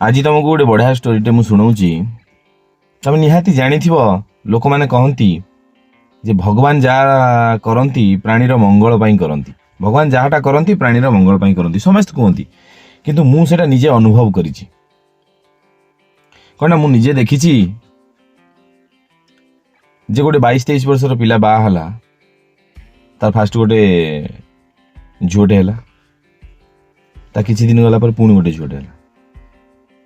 आज तुमको गोटे बढ़िया स्टोरीटे मुझे शुणाऊँगी। तुम निहाती जानिथिबो लोक माने कहती जे भगवान जहाँ करती प्राणीर मंगल पाई करती, भगवान जहाँटा करती प्राणीर मंगल पाई करती समस्त कहती, किंतु मु सेटा निजे अनुभव करिछि। कौन मु निजे देखिछि जे गोटे 22-23 वर्षर पिला बाहा हला, तार फास्ट गोटे झुओटे हला, ता किछि दिन गला पर पुणी गोटे झुओटे हला।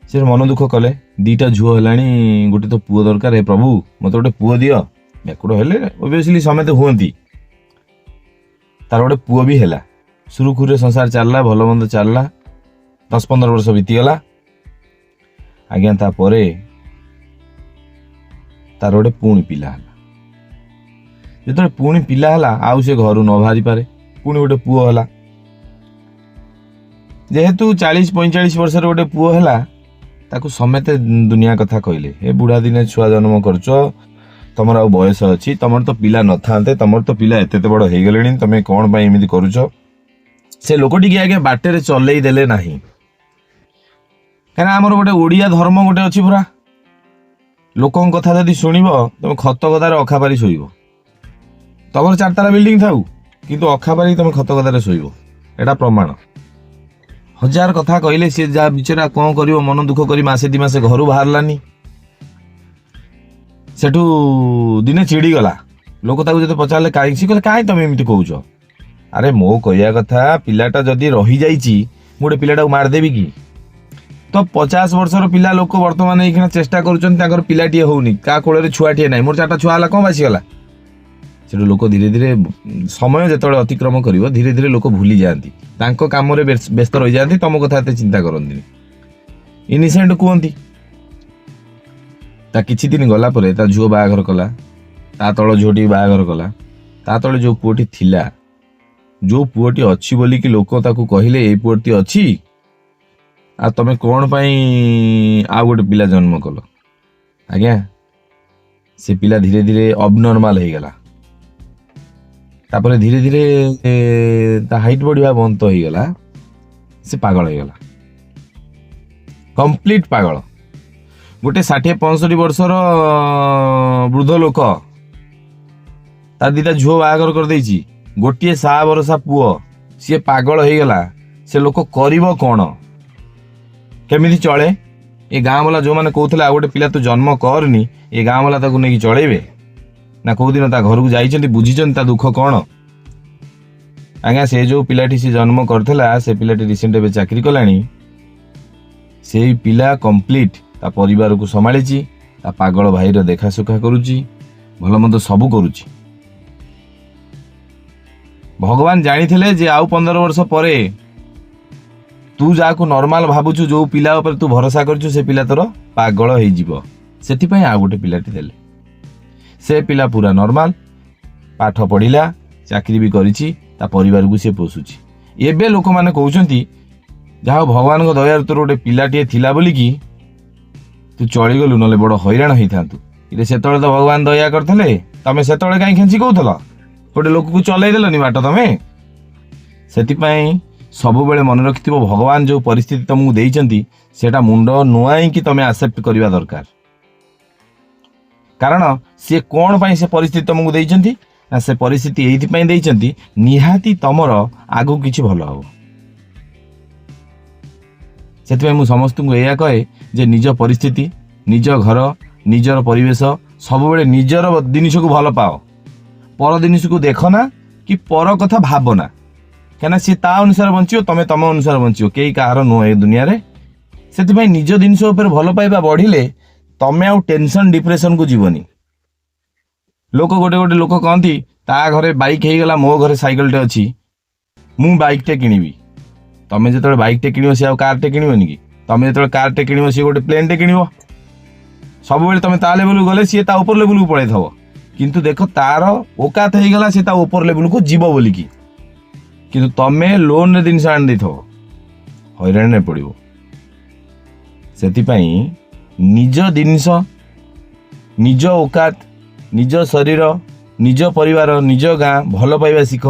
से मन दुख कले, दीटा झुओ हलानी, गोटे तो पुओ दरकार, हे प्रभु मत गोटे पुओ दियो। व्याकुड़ हेले ओबियसली समेत हुअंती, तार गोटे पुओ भी हैला। सुरुखुरे संसार चलला, भल मंद चलला, 10-15 वर्ष बीतीगला। आज्ञा तापरे तार गोटे पुणी पिला हला। जो पुणी पिला हला आउ से घर न बाहरी पारे, पुणी गोटे पुओ हला। जेहेतु 40-45 वर्ष गोटे पुओ हला, ताकू समेते दुनिया कथा कहले, हे बुढ़ा दिने छुआ जन्म करछ, तमर आ बयस अच्छी, तमर तो पिला न थांते, तमर तो पिला एते बड़ हो गले, तमें कौन पाई एमती करुछ। से लोकटी आगे बाटे चलई देले नाही, कहीं आमर गोटे ओडिया धर्म गोटे अच्छी पूरा, लोकों कथा जदि शुणव तुम खत गदार अखापारी शोइब। तमर 4 ताला बिल्डिंग थाऊ किंतु अखापारी तुम खत गदार शोइब, एटा प्रमाण। 1000 कथा कहले सी जहाँ बिचरा कौन कर मन दुख कर मासे 2 मास घर बाहरलानी। सेठू दिने चिड़ी गला, लोक ताकू जब पचारे कहीं सी कहले कहीं तुम एमती कौच। अरे मो कहया कथा पिलाटा जदि रही जाइए गोटे पिलाटा मारदेवी कि? तो 50 वर्षर पिला लोक बर्तमान ये चेष्टा कर पिलाटे होनी, क्या कोल छुआटे ना, मोर 4टा छुआ कौन बासीगला। से लोक धीरे धीरे समय जो अतिक्रम कर धीरे धीरे लोक भूली जाती, कम व्यस्त रही जाती, तुम कथा चिंता करती। इनिसेंट कहती ता किछि दिन गला परे ता झुओ बाहाघर कला, ता तल झुओटी बाहाघर कला, ता तले जो पुओटी थिला, जो पुओटी अच्छी बोली कि लोक ताकू कहिले ए पुओटी अच्छी, आ तमे कौन पाई आ गोटे पिला जन्म कल। आज्ञा से पिला धीरे धीरे अबनॉर्मल हो गला, तापर धीरे धीरे ता हाइट बढ़िया बंद हो गला, से पागल हो गला, कंप्लीट पागल। गोटे 60-65 वर्षर वृद्ध लोक तार 2टा झुओ बाहाघर कर देछि, गोटे 7 वर्षा पुओ, सी पागल हो गला। से लोक करिवो कौन, केमिति चले? ये गाँ वाला जो मैंने कहते आ गोटे पिला तू जन्म करनी, ये गाँ वाला ताकू नहीं चलेबे ना? कौ दिन ता घर को जाइछन्ति, बुझिछन्ति ता दुख कौन? आज्ञा से जो पिलाटी से जन्म करथिला, से पिलाटी रिसेंट एबे चाकरी कलानी। से पिला कंप्लीट ता परिवार को संभाळिछि, ता पागल भाईर देखा सुखा करुछि, भल मन्द सबू करुछि। भगवान जानिथिले जे आउ 15 वर्ष परे तू जाको नॉर्मल भाबुछु, जो पिला ऊपर तू भरोसा करछु, से पिला तोर पागल हो जिवो। सेति पई आ गोटे पिलाटी देले। से पिला पूरा नॉर्मल, पाठ पढ़िला, चाकरी भी करिछि, ता परिवार को से पोषुछि। एबे लोक माने कहउछन्ति जहाँ भगवान को दयार तोर गोटे पिलाटी थिला बोली कि तू चलीगलु, नले बड़ हैरान होइथांतु। इरे सेतळे तो भगवान दया करथले, तमे सेतळे काई खेंची कहउथला, गोटे लोक को चलै देलनी बाट तमे। सेति पई सब बेले मन रखिथिबो, भगवान जो परिस्थिति तुमको देइचंती सेटा मुंड नुआई कि तमे एक्सेप्ट करबा दरकार। कारण से कौन पाई से परिस्थिति तुमको देइचंती ना, से परिस्थिति एइथि पई देइचंती निहाती तमर आगु किछि भलो हो। सेति पई मु समस्त को एया कहे जे निज परिस्थिति, निज घर, निजर परिवेश सब बेले निजर जिनिस को भल पाओ, पर जिनिस को देख ना कि पर कथा भावना, क्या सी ता अनुसार बंचो, तमें तम अनुसार बंचो, कई कहार नुह ए दुनिया रे। से निज जिनस भल पाइबा बढ़िले तमें आउ टेंशन डिप्रेशन को जीवनी। लोक गोटे गोटे लोक कहती ता घरे बाइक हो गला, मो घरे साइकेल टे अच्छी, मु बाइक टे किनिबी। तमें जो बाइक टे किण सी कार टे किणवनी कि? तमें जो कार टे किण सी गोटे प्लेन टे किण, सब बेले तुम ता लेवल को गले सी ता ऊपर लेवल को पड़े थव, किंतु देख तार औकात हो गला, सी ता ऊपर लेवल को जीव बोली कि, किंतु तमें लोन रे जिनस आन देथव, हैरान ने पड़िबो। सेतिपई निज जिनस, निज औकात, निज शरीर, निज परिवार, निज गाँ भल पाइबा शिख।